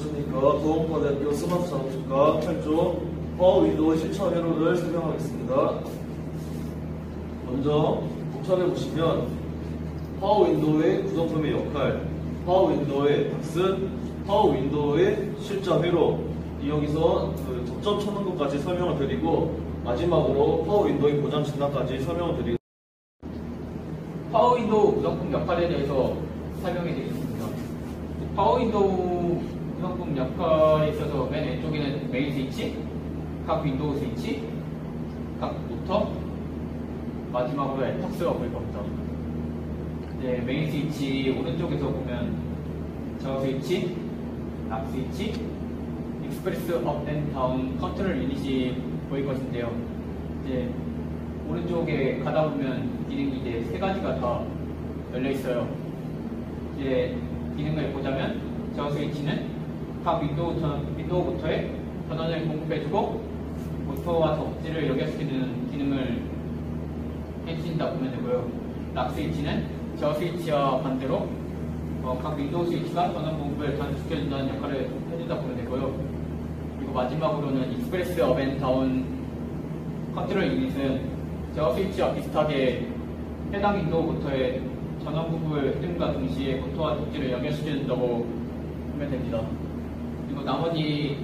안녕하십니까. 도봉과대학교 스마트 작업실과 8조 파워 윈도우 실천 회로를 설명하겠습니다. 먼저 복차를 보시면 파워 윈도우의 구성품의 역할, 파워 윈도우의 닥스, 파워 윈도우의 실전 회로, 여기서 접점 찾는 것까지 설명을 드리고 마지막으로 파워 윈도우의 고장 진단까지 설명을 드리고 파워 윈도우 구성품 역할에 대해서 설명해 드리겠습니다. 파워 윈도우 구성품 역할에 있어서 맨 왼쪽에는 메인 스위치, 각 윈도우 스위치, 각 모터, 마지막으로 애탁스가 보일 겁니다. 이제 메인 스위치 오른쪽에서 보면 저 스위치, 락 스위치, 익스프레스 업 앤 다운 컨트롤 유닛이 보일 것인데요. 이제 오른쪽에 가다 보면 기능이 이제 세 가지가 다 열려 있어요. 이제 기능을 보자면 저 스위치는 각 윈도우 모터에 전원을 공급해주고 모터와 덕지를 연결시키는 기능을 해주신다 보면 되고요. 락 스위치는 저 스위치와 반대로 각 윈도우 스위치가 전원 공급을 단축시켜준다는 역할을 해준다 보면 되고요. 그리고 마지막으로는 익스프레스 업 앤 다운 컨트롤 유닛은 저 스위치와 비슷하게 해당 윈도우 모터에 전원 공급을 해줌과 동시에 모터와 덕지를 연결시켜준다고 하면 됩니다. 그리고 나머지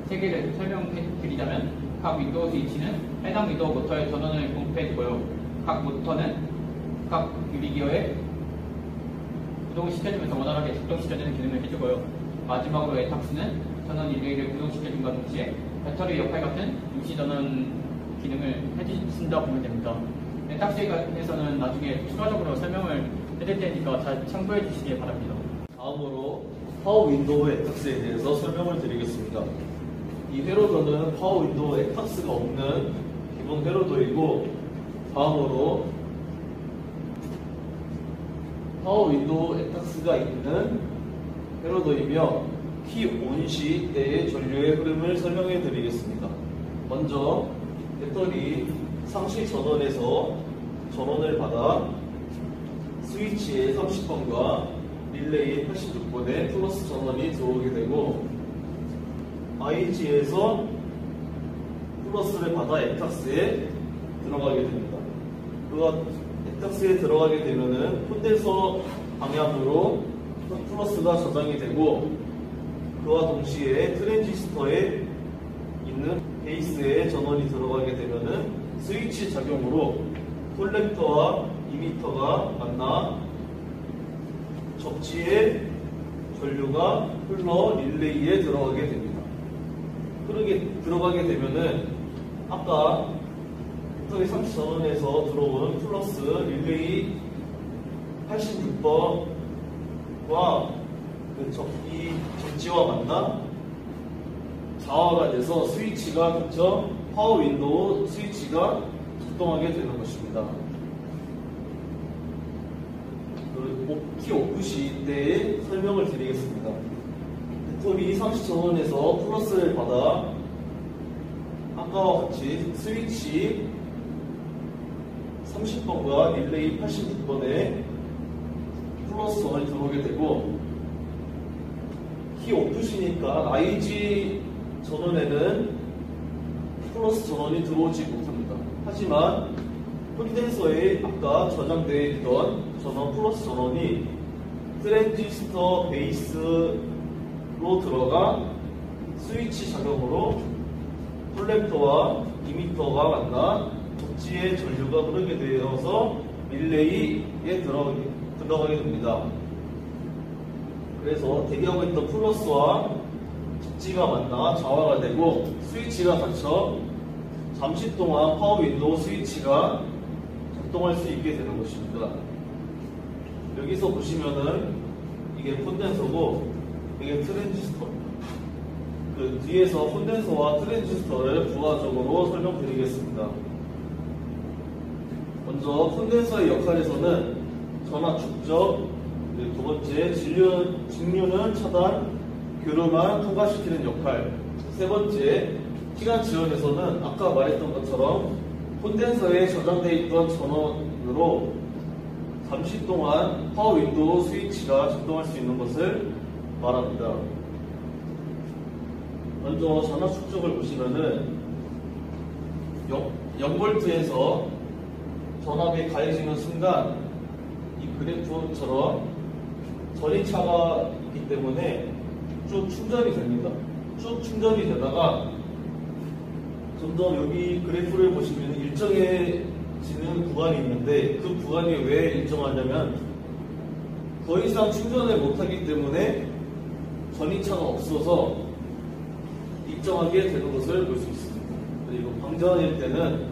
세 개를 설명해 드리자면 각 윈도우 스위치는 해당 윈도우 모터에 전원을 공급해주고요. 각 모터는 각 유리기어에 구동을 시켜주면서 원활하게 작동시켜주는 기능을 해주고요. 마지막으로 애탁스는 전원 릴레이를 구동시켜준과 동시에 배터리 역할 같은 임시 전원 기능을 해주신다고 보면 됩니다. 애탁스에서는 나중에 추가적으로 설명을 해드릴 테니까 잘 참고해 주시기 바랍니다. 다음으로 파워 윈도우 애탁스에 대해서 설명을 드리겠습니다. 이 회로도는 파워 윈도우 애탁스가 없는 기본 회로도이고, 다음으로 파워 윈도우 애탁스가 있는 회로도이며 키 온 시 때의 전류의 흐름을 설명해 드리겠습니다. 먼저 배터리 상시 전원에서 전원을 받아 스위치의 30번과 릴레이 86번에 플러스 전원이 들어오게 되고, IG에서 플러스를 받아 애탁스에 들어가게 됩니다. 그가 애탁스에 들어가게 되면은 콘덴서 방향으로 플러스가 저장이 되고, 그와 동시에 트랜지스터에 있는 베이스에 전원이 들어가게 되면은 스위치 작용으로 콜렉터와 이미터가 만나 접지에 전류가 흘러 릴레이에 들어가게 됩니다. 들어가게 되면은 아까 배터리 상시 전원에서 들어온 플러스 릴레이 86번과 이 접지와 만나 자화가 돼서 스위치가 그쵸? 파워 윈도우 스위치가 작동하게 되는 것입니다. 키 오프 시때의 설명을 드리겠습니다. 배터리 상시 전원에서 플러스를 받아 아까와 같이 스위치 30번과 릴레이 86번에 플러스 전원이 들어오게 되고, 키 오프 시니까 IG 전원에는 플러스 전원이 들어오지 못합니다. 하지만 콘덴서에 아까 저장되어 있던 전원 플러스 전원이 트랜지스터 베이스로 들어가 스위치 작용으로 콜렉터와 이미터가 만나 접지에 전류가 흐르게 되어서 릴레이에 들어가게 됩니다. 그래서 대기하고 있던 플러스와 접지가 만나 자화가 되고 스위치가 닫혀 잠시 동안 파워 윈도우 스위치가 작동할 수 있게 되는 것입니다. 여기서 보시면은 이게 콘덴서고 이게 트랜지스터입니다. 그 뒤에서 콘덴서와 트랜지스터를 부가적으로 설명드리겠습니다. 먼저 콘덴서의 역할에서는 전압 축적, 두 번째 직류는 차단, 교류만 통과시키는 역할, 세 번째 시간 지연에서는 아까 말했던 것처럼 콘덴서에 저장되어 있던 전원으로 잠시 동안 파워 윈도우 스위치가 작동할 수 있는 것을 말합니다. 먼저 전압 축적을 보시면은 0V에서 전압이 가해지는 순간 이 그래프처럼 전이차가 있기 때문에 쭉 충전이 됩니다. 쭉 충전이 되다가 점점 여기 그래프를 보시면 일정해지는 구간이 있는데 그 구간이 왜 일정하냐면 더 이상 충전을 못하기 때문에 전이차가 없어서 일정하게 되는 것을 볼 수 있습니다. 그리고 방전일 때는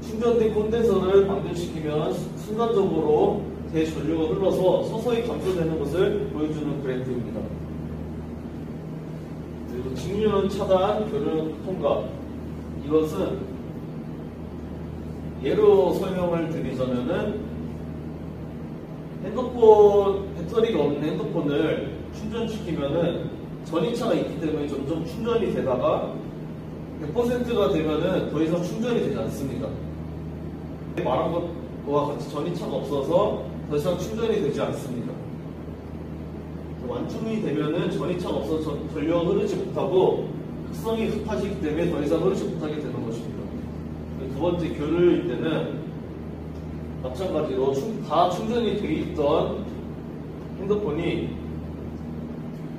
충전된 콘덴서를 방전시키면 순간적으로 대전류가 흘러서 서서히 감소되는 것을 보여주는 그래프입니다. 그리고 직류는 차단, 교류는 통과. 이것은 예로 설명을 드리자면은 핸드폰, 배터리가 없는 핸드폰을 충전시키면은 전이차가 있기 때문에 점점 충전이 되다가 100%가 되면은 더 이상 충전이 되지 않습니다. 말한 것과 같이 전이차가 없어서 더 이상 충전이 되지 않습니다. 완충이 되면은 전이차가 없어서 전류가 흐르지 못하고 특성이 흡하시기 때문에 더 이상 흐르지 못하게 되는 것입니다. 두 번째 교류일 때는 마찬가지로 다 충전이 되어 있던 핸드폰이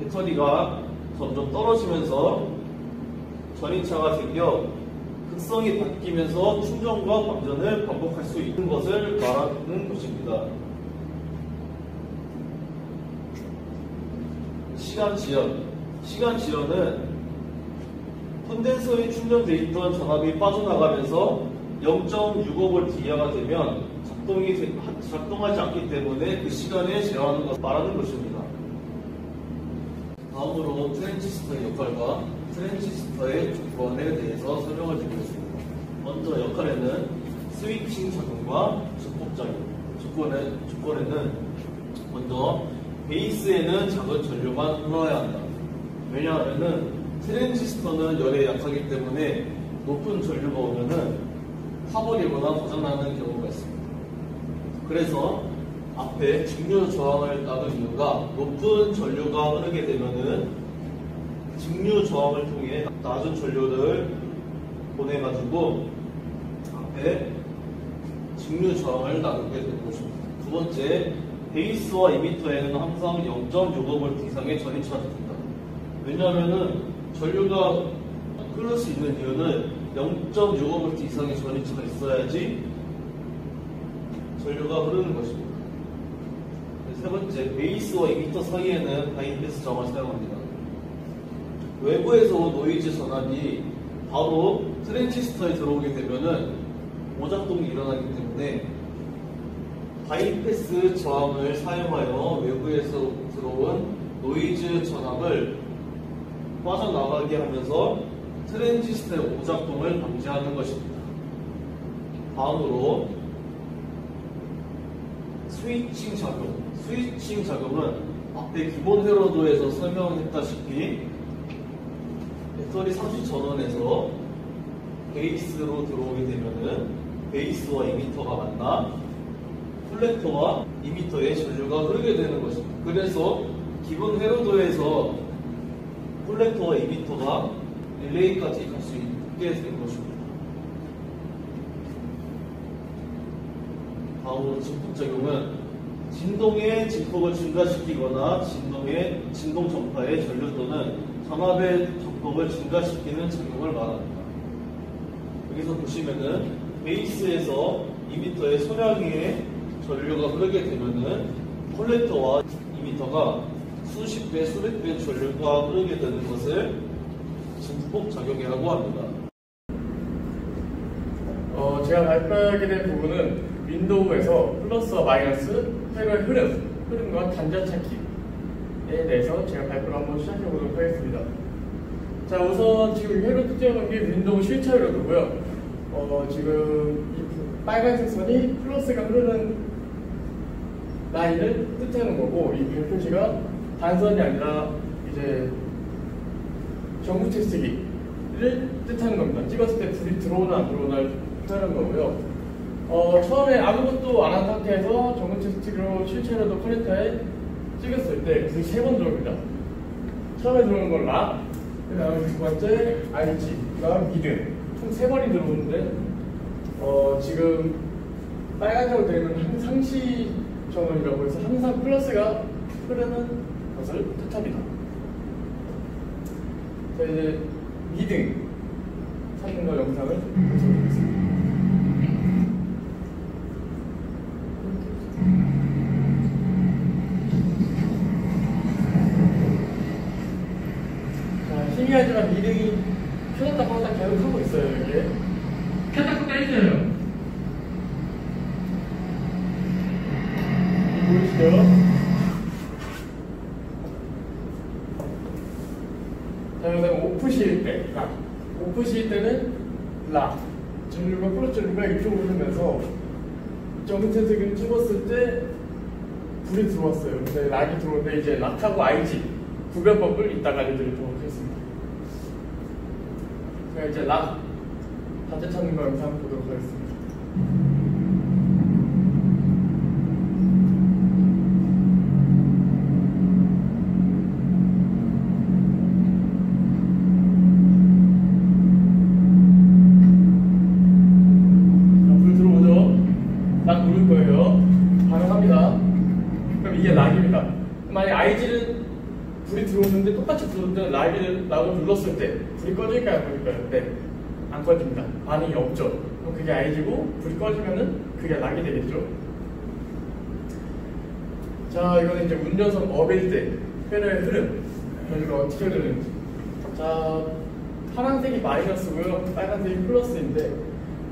배터리가 점점 떨어지면서 전이차가 생겨 극성이 바뀌면서 충전과 방전을 반복할 수 있는 것을 말하는 것입니다. 시간 지연. 시간 지연은 콘덴서에 충전되어 있던 전압이 빠져나가면서 0.65V 이하가 되면 작동하지 않기 때문에 그 시간에 제어하는 것을 말하는 것입니다. 다음으로 트랜지스터의 역할과 트랜지스터의 조건에 대해서 설명을 드리겠습니다. 먼저 역할에는 스위칭 작용과 증폭 작용. 조건에는 먼저 베이스에는 작은 전류만 흘러야 한다. 왜냐하면 트랜지스터는 열에 약하기 때문에 높은 전류가 오면은 타버리거나 고장나는 경우가 있습니다. 그래서 앞에 직류 저항을 놔둔 이유가 높은 전류가 흐르게 되면은 직류 저항을 통해 낮은 전류를 보내가지고 앞에 직류 저항을 놔두게 되는 것입니다. 두 번째, 베이스와 이미터에는 항상 0.65V 이상의 전이차가 됩니다. 왜냐하면은 전류가 흐를 수 있는 이유는 0.65V 이상의 전이차가 있어야지 전류가 흐르는 것입니다. 세 번째, 베이스와 이미터 사이에는 바이패스 저항을 사용합니다. 외부에서 온 노이즈 전압이 바로 트랜지스터에 들어오게 되면은 오작동이 일어나기 때문에 바이패스 저항을 사용하여 외부에서 들어온 노이즈 전압을 빠져나가게 하면서 트랜지스터의 오작동을 방지하는 것입니다. 다음으로 스위칭 작용. 스위칭 작용은 앞에 기본 회로도에서 설명했다시피 배터리 상시 전원에서 베이스로 들어오게 되면은 베이스와 이미터가 만나 콜렉터와 이미터에 전류가 흐르게 되는 것입니다. 그래서 기본 회로도에서 콜렉터와 이미터가 릴레이까지 갈 수 있게 된 것입니다. 다음으로 증폭작용은 진동의 증폭을 증가시키거나 진동 전파의 전류 또는 전압의 전폭을 증가시키는 작용을 말합니다. 여기서 보시면은 베이스에서 이미터의 소량의 전류가 흐르게 되면은 콜렉터와 이미터가 수십 배, 수백 배 전류가 흐르게 되는 것을 증폭 작용이라고 합니다. 제가 발표하게 된 부분은 윈도우에서 플러스와 마이너스 회로의 흐름과 단자 찾기에 대해서 제가 발표를 한번 시작해 보도록 하겠습니다. 자, 우선 지금 회로 특정한 게 윈도우 실차 회로도고요. 지금 이 빨간색 선이 플러스가 흐르는 라인을 뜻하는 거고, 이 별표시가 단선이 아니라 이제 전구 테스트기를 뜻하는 겁니다. 찍었을 때 불이 들어오나 안 들어오나를 표현한 거고요. 처음에 아무것도 안 한 상태에서 전구 테스트기로 실차로도 커넥터에 찍었을 때 불이 3번 들어옵니다. 처음에 들어오는 건 락, 그 다음에 두 번째 IG, 그 다음 미드. 총 3번이 들어오는데 지금 빨간색으로 되어 있는 상시 전원이라고 해서 항상 플러스가 흐르는 것을 뜻합니다. 자, 이제 미드 찾는 거 영상을 보여드리겠습니다. 자, 신기하지만 미등이 켜졌다 껐다 계속 하고 있어요. 이렇게 켰다 껐다 했어요. 보이시죠? 자, 그다음 오프 시일 때, 오프 시일 때는 락, 전류가 플러스 전류가 이쪽으로 흐르면서 정체색을 찍었을 때 불이 들어왔어요. 근데 락이 들어오는데 이제 락하고 IG 구별법을 이따가 알려드리도록 하겠습니다. 제가 이제 락 단체 찾는 거 영상 보도록 하겠습니다. 이게 락입니다. 만약 IG는 불이 들어오는데 똑같이 들어오는데 락을 눌렀을 때 불이 꺼질까요? 안 꺼질까요? 네, 안 꺼집니다. 반응이 없죠. 그럼 그게 IG고 불이 꺼지면은 그게 락이 되겠죠. 자, 이거는 이제 운전석 업일 때 회로의 흐름 저희가 어떻게 흐르는지. 자, 파란색이 마이너스고요, 빨간색이 플러스인데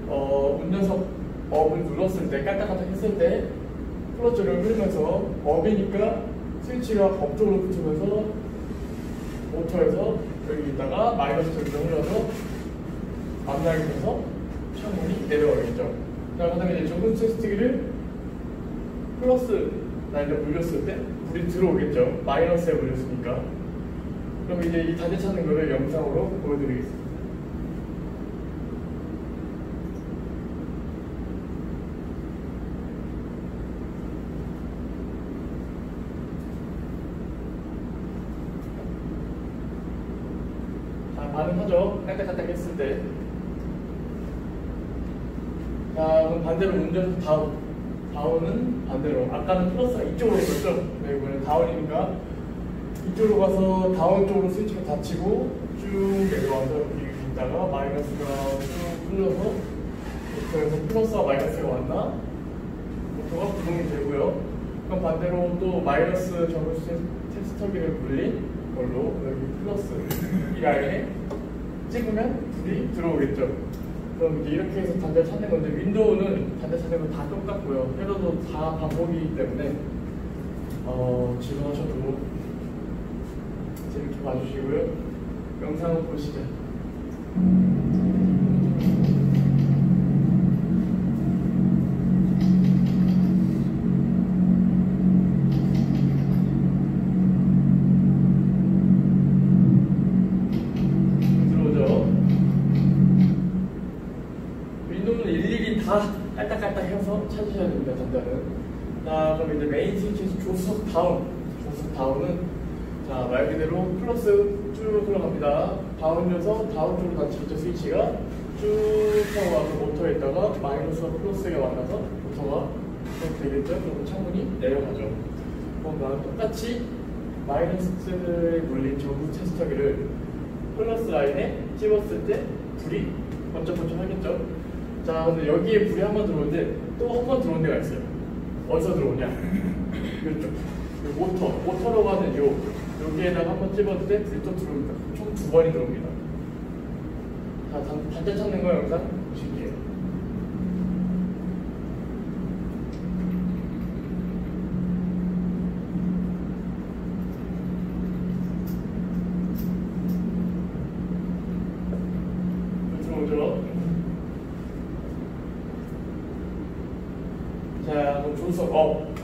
운전석 업을 눌렀을 때 까딱까딱 했을 때 플러스를 흐르면서 업이니까 스위치가 업 쪽으로 붙으면서 모터에서 여기 있다가 마이너스 쪽으로 흘러서 앞날이 돼서 창문이 내려가겠죠. 자, 그 다음에 이제 전분 테스트기를 플러스 라인에 물렸을 때 불이 들어오겠죠. 마이너스에 물렸으니까. 그럼 이제 이 단체 찾는 거를 영상으로 보여드리겠습니다. 반응하죠. 깔짝깔짝 했을 때. 자, 그럼 반대로 운전석 다운은 반대로. 아까는 플러스가 이쪽으로 있었죠. 네, 이번엔 다운이니까 이쪽으로 가서 다운 쪽으로 스위치가 닫히고 쭉 내려와서 여기 있다가 마이너스가 쭉 흘러서 모터에서 플러스와 마이너스가 왔나? 모터가 구동이 되고요. 그럼 반대로 또 마이너스 전원 테스터기를 물린 걸로 여기 플러스 이 라인에 찍으면 불이 들어오겠죠. 그럼 이제 이렇게 해서 단자를 찾는 건데, 윈도우는 단자 찾는 건 다 똑같고요. 헤더도 다 반복이기 때문에 지루하셔도 재밌게 봐주시고요. 영상을 보시죠. 다 깔딱깔딱 해서 찾으셔야 됩니다. 단자는. 자, 그럼 이제 메인 스위치에서 조수석 다운은 자, 말 그대로 플러스 쭉 흘러갑니다. 다운이어서 다운 쪽으로 닫히겠죠. 스위치가 쭉 타고 와서 모터에 있다가 마이너스와 플러스가 만나서 모터가 되겠죠. 그럼 창문이 내려가죠. 그럼 나는 똑같이 마이너스에 물린 전구 테스터기를 플러스 라인에 찝었을 때 불이 번쩍번쩍 하겠죠. 자, 근데 여기에 불이 한 번 들어오는데 또 한 번 들어온 데가 있어요. 어디서 들어오냐? 이쪽. 모터로 가는 여기에다가 한 번 찝었을 때 불이 또 들어옵니다. 총 2번이 들어옵니다. 자, 단자 찾는 거 영상 보실게요. 들어오죠? 자, 그럼 조수석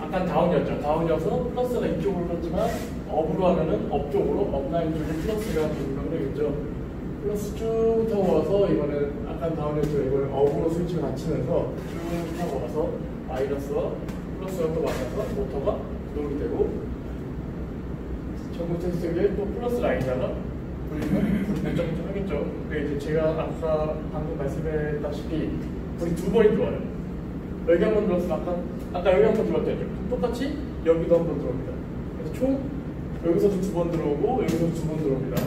아까 다운이었죠. 다운이어서 플러스가 이쪽으로 갔지만 업으로 하면은 업 쪽으로, 업라인 쪽에 플러스가 되겠죠. 플러스 쭉 타고 와서 이번엔 아까 다운이었죠. 이번엔 업으로 스위치가 닫히면서 쭉 타고 와서 마이너스와 플러스가 또 만나서 모터가 구동이 되고 전구 테스트기를 또 플러스 라인에다가 돌리면 불이 결정 하겠죠. 근데 이제 제가 아까 방금 말씀했다시피 불이 두 번이 들어와요. 여기 한 번 들어왔으면 아까 여기 한 번 들어왔죠. 똑같이 여기도 한 번 들어옵니다. 그래서 총 여기서도 두 번 들어오고 여기서도 두 번 들어옵니다.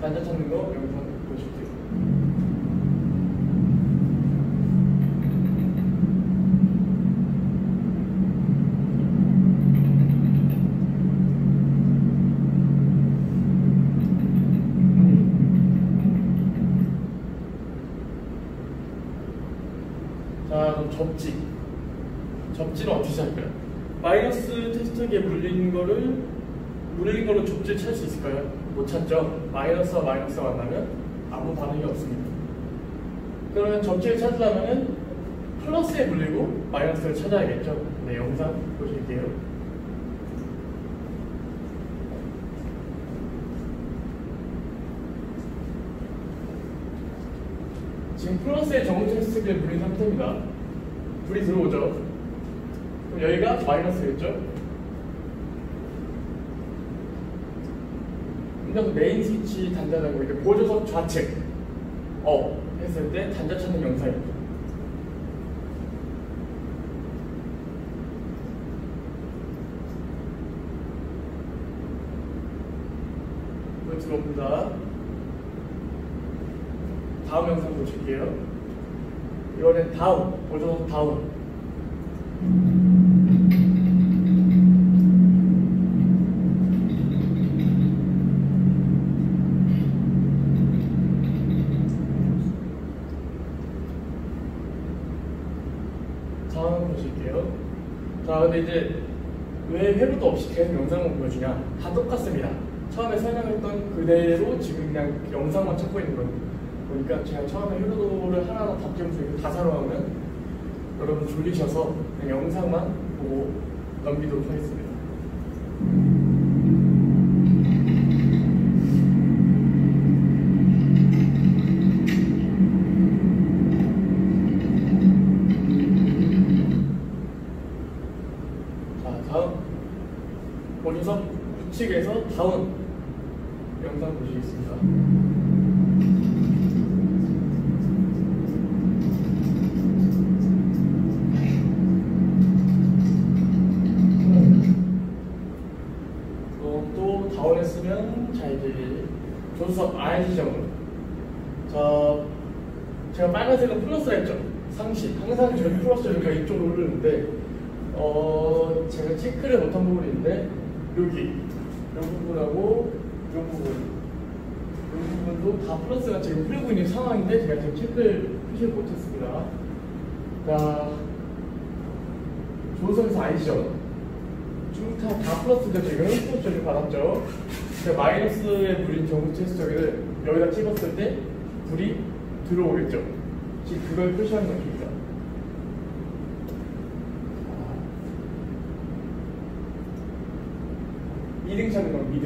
단자 찾는 거 영상 보실게요. 자, 그럼 접지는 어떻게 찾을까요? 마이너스 테스트기에 물린 거로 접지를 찾을 수 있을까요? 못 찾죠. 마이너스와 마이너스가 만나면 아무 반응이 없습니다. 그러면 접지를 찾으려면 플러스에 물리고 마이너스를 찾아야겠죠. 네, 영상 보실게요. 지금 플러스에 전구 테스트기에 물린 상태입니다. 불이 들어오죠. 그럼 여기가 마이너스겠죠. 그럼 메인 스위치 단자라고 이렇게 보조석 좌측 했을 때 단자 찾는 영상입니다. 불 들어옵니다. 다음 영상 보실게요. 이번엔 다운, 보조석 다운. 다음 보실게요. 자, 근데 이제 왜 회로도 없이 계속 영상만 보여주냐? 다 똑같습니다. 처음에 설명했던 그대로 지금 그냥 영상만 찾고 있는 거예요. 그러니까 제가 처음에 회로도를 하나하나 다 끼우면서 이거 다 사용하면 여러분 졸리셔서 그냥 영상만 보고 넘기도록 하겠습니다. 자, 다음 보조석 우측에서 다운 영상 보시겠습니다. 또 다운했으면 자 이제 조수석 I 지점으로 제가 빨간색은 플러스라 했죠. 상시 항상 저희 플러스 저희가 이쪽으로 흐르는데 제가 체크를 못한 부분이 있는데 여기 이 부분하고 이 부분도 다 플러스가 지금 흐르고 있는 상황인데 제가 지금 체크를 표시를 못했습니다. 자, 조수석에서 I 지점 다 플러스죠. 지금 플러스 처리 받았죠. 그러니까 마이너스에 물린 전구 테스트기를 여기다 찍었을 때 불이 들어오겠죠. 지금 그걸 표시하는 것입니다. 2등 찾는 건 2등.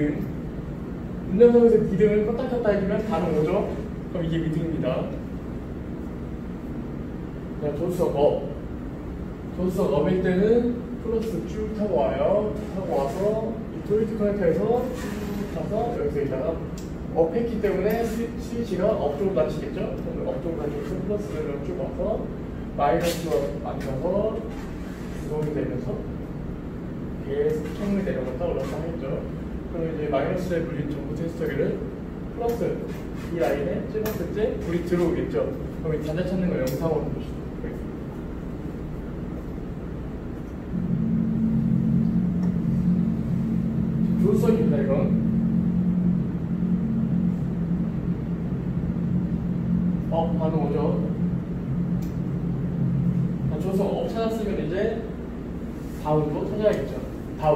운전석에서 2등을 껐다 켰다 해주면 반응 오죠. 그럼 이게 2등입니다. 자, 조수석 업일 때는 플러스 쭉 타고 와요. 타고 와서 이 토요트 커넥터에서 쭉 가서 여기서 있다가 업했기 때문에 스위치가 업쪽으로 닫히겠죠. 그럼 업쪽으로 닫혀서 플러스를 쭉 와서 마이너스로 만나서 구동이 되면서 계속 창문이 내려갔다 올라갔다 하겠죠. 그럼 이제 마이너스에 물린 전구 테스터기를 플러스 이 라인에 찍었을 때 불이 들어오겠죠. 그럼 이 단자 찾는 거 영상으로 보시죠. 조수석입니다. 이건 반응 오죠. 조수석 업 찾았으면 이제 다운도 찾아야겠죠. 다운.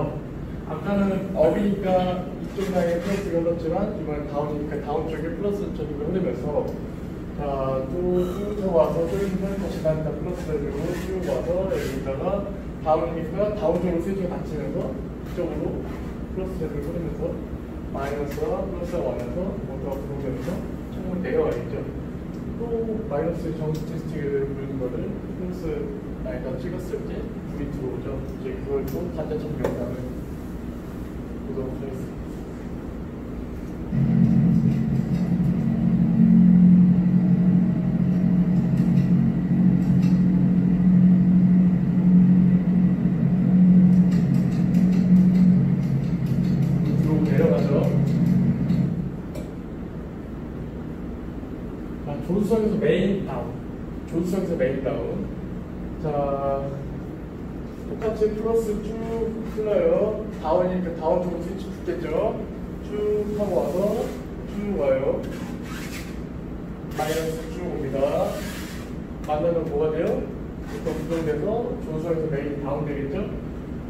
아까는 업이니까 이쪽 라인에 플러스가 흘렀지만 이번엔 다운이니까 다운 쪽에 플러스 쪽으로 흐르면서 쭉 와서 저기서 다시 다니다 플러스를 들고 쭉 와서 여기다가 다운이니까 다운 쪽으로 스위치가 닫히면서 이쪽으로 플러스를 흐르면서 마이너스와 플러스가 와면서 모터가 들어오면서 창문이 내려가겠죠. 또 마이너스 전구 테스트기를 부르는 거를 플러스 라인에다 찍었을 때 불이 들어오죠. 이제 그걸 또 단자 찾는 영상을 조수석에서 메인 다운. 조수석에서 메인 다운. 자, 똑같이 플러스 쭉 흘러요. 다운이니까 다운 쪽으로 스위치 붙겠죠. 쭉 하고 와서 쭉 와요. 마이너스 쭉 옵니다. 만나면 뭐가 돼요? 이거 구동돼서 조수석에서 메인 다운 되겠죠?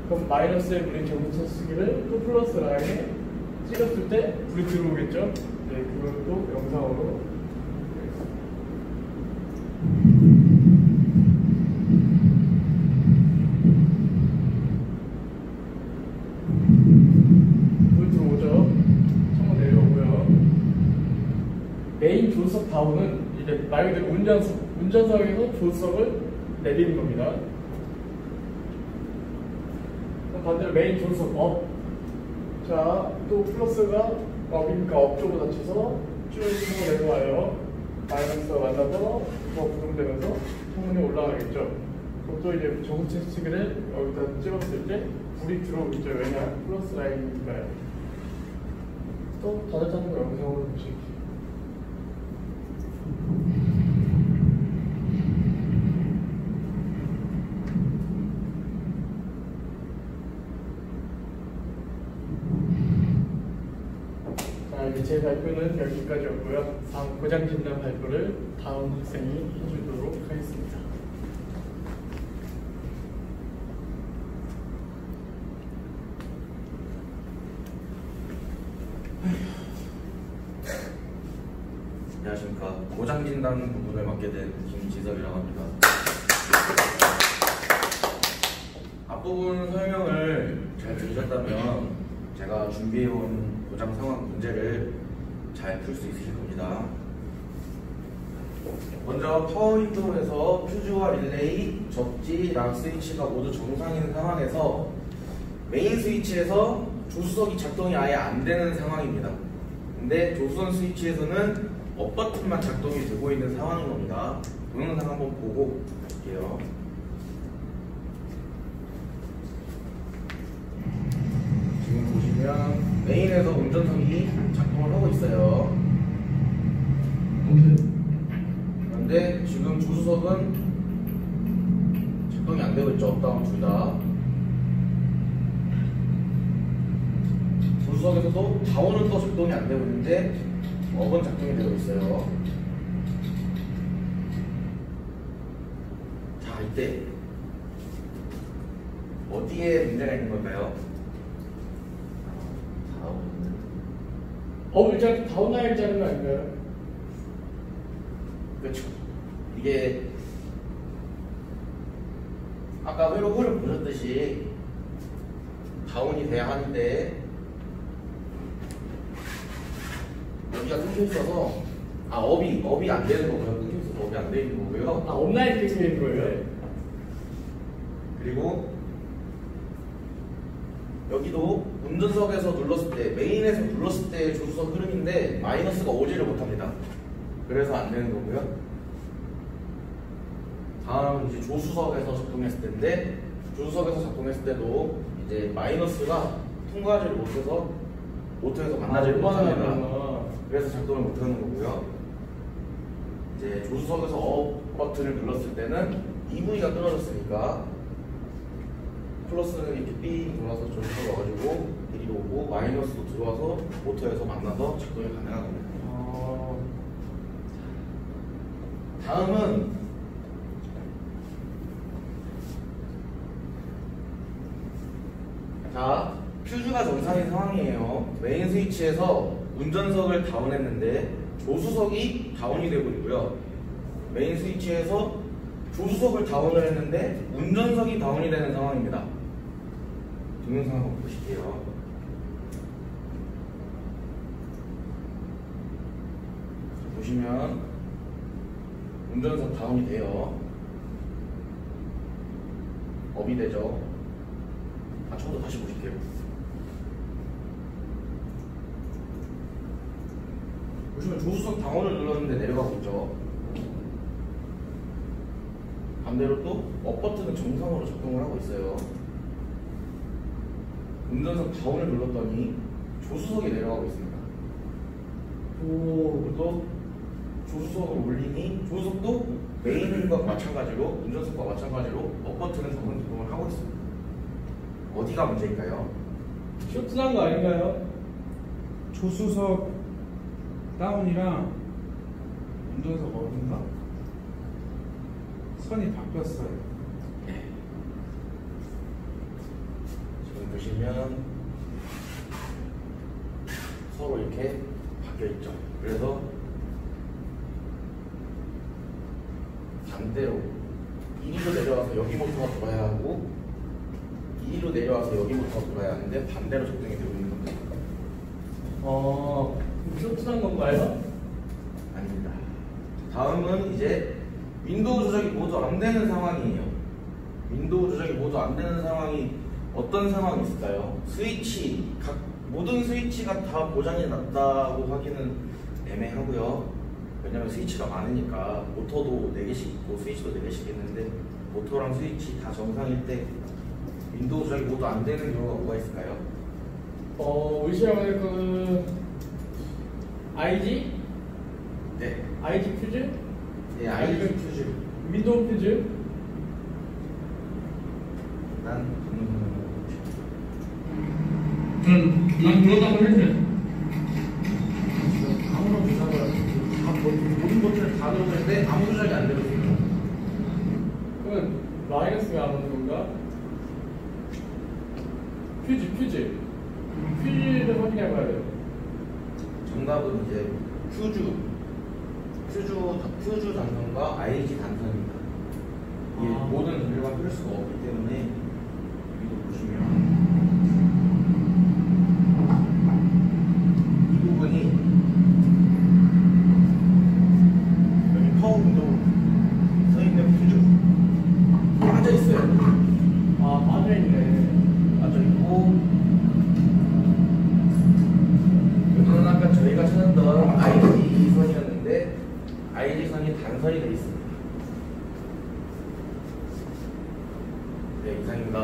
그럼 마이너스에 물린 정체 쓰기를 또 플러스 라인에 찍었을 때 불이 들어오겠죠? 네, 그것도 영상으로 불 들어오죠? 창문 내려오고요. 메인 조수석 다운은 이제 말 그대로 운전석에서 조수석을 내리는 겁니다. 반대로 메인 조수석 업. 자, 또 플러스가 업이니까 업 쪽으로 닫혀서 쭉 창문 내려와요. 마이너스가 만나서 더 부동되면서 창문이 올라가겠죠. 그럼 또 이제 정체 시기를 여기다 찍었을 때 불이 들어오겠죠. 왜냐? 플러스 라인이니까요. 또 다들 찾는 거 영상으로 보실게요. 이제 제 발표는 여기까지였고요. 다음 고장 진단 발표를 다음 학생이 해주도록 하겠습니다. 안녕하십니까. 고장 진단 부분을 맡게 된 김지석이라고 합니다. 앞부분 설명을 잘 들으셨다면 제가 준비해온 고장 상황 문제를 잘 풀 수 있으실 겁니다. 먼저 파워 윈도우에서 퓨즈와 릴레이, 접지, 락 스위치가 모두 정상인 상황에서 메인 스위치에서 조수석이 작동이 아예 안 되는 상황입니다. 근데 조수석 스위치에서는 업 버튼만 작동이 되고 있는 상황인 겁니다. 동영상 한번 보고 볼게요. 지금 보시면 메인에서 운전석이 작동을 하고 있어요. 그런데 지금 조수석은 작동이 안 되고 있죠. 업다운 둘 다. 조수석에서도 다운은 또 작동이 안 되고 있는데 업은 작동이 되고 있어요. 자, 이때 어디에 문제가 있는 걸까요? 업을 다운라인 자는 거 아닌가요? 그렇죠. 이게 아까 회로를 보셨듯이 다운이 돼야 하는데 여기가 끊겨 있어서 업이 안 되는 거고요. 끊겨 있어서 업이 안 되는 거고요. 업라인 끊겨 있는 거예요? 그리고 여기도 운전석에서 눌렀을 때, 메인에서 눌렀을 때의 조수석 흐름인데 마이너스가 오지를 못합니다. 그래서 안 되는 거고요. 다음은 이제 조수석에서 작동했을 때인데, 조수석에서 작동했을 때도 이제 마이너스가 통과하지를 못해서 모터에서 만나지를 못합니다. 그래서 작동을 못하는 거고요. 이제 조수석에서 업 버튼을 눌렀을 때는 EV가 끊어졌으니까 플러스는 이렇게 삥 돌아서 조수석으로 와가지고 이리로 오고, 마이너스도 들어와서 모터에서 만나서 작동이 가능한 겁니다. 다음은 자, 퓨즈가 정상인 상황이에요. 메인 스위치에서 운전석을 다운했는데 조수석이 다운이 되고 있고요. 메인 스위치에서 조수석을 다운을 했는데 운전석이 다운이 되는 상황입니다. 동영상 한번 보실게요. 보시면 운전석 다운이 돼요. 업이 되죠. 저도 다시 보실게요. 보시면 조수석 다운을 눌렀는데 내려가고 있죠. 반대로 또 업 버튼은 정상으로 작동을 하고 있어요. 운전석 다운을 눌렀더니 조수석이 내려가고 있습니다. 그리고 조수석을 올리니 조수석도 메인과 마찬가지로 운전석과 마찬가지로 업 버튼은 전원 기동을 하고 있습니다. 어디가 문제일까요? 쇼트난 거 아닌가요? 조수석 다운이랑 운전석 업인가? 선이 바뀌었어요. 지금 보시면 서로 이렇게 바뀌어 있죠. 그래서 반대로 이리로 내려와서 여기 모터가 돌아야 하고 이리로 내려와서 여기 모터가 돌아야 하는데 반대로 적용이 되고 있는 겁니다. 쇼트난 건가요? 아닙니다. 다음은 이제 윈도우 조작이 모두 안 되는 상황이에요. 윈도우 조작이 모두 안 되는 상황이 어떤 상황이 있을까요? 스위치, 모든 스위치가 다 고장이 났다고 하기는 애매하고요. 왜냐면 스위치가 많으니까 모터도 4개씩 있고 스위치도 4개씩 있는데 모터랑 스위치 다 정상일 때 윈도우 조작이 모두 안 되는 경우가 뭐가 있을까요? 의시하면 IG? 네, IG 퓨즈? 네, IG 퓨즈. 윈도우 퓨즈? 난 난 그러다고 했는데. 지금 아무런 조작을 모든 버튼을 다 누르는데 아무 조작이 안 되고 있습니다. 그러면 마이너스가 안 오는 건가? 퓨즈를 확인해봐야 돼요. 정답은 이제 퓨즈 단선과 IG 단선입니다. 이게 모든 전류가 흐를 수가 없기 때문에 여기도 보시면 이 부분이 여기 파워 윈도우 써 있는 퓨즈 빠져 있어요. 빠져있네. 빠져 있고 여기는 아까 저희가 찾았던 IG 선이었는데 IG 선이 단선이 되어 있습니다. 네, 이상입니다.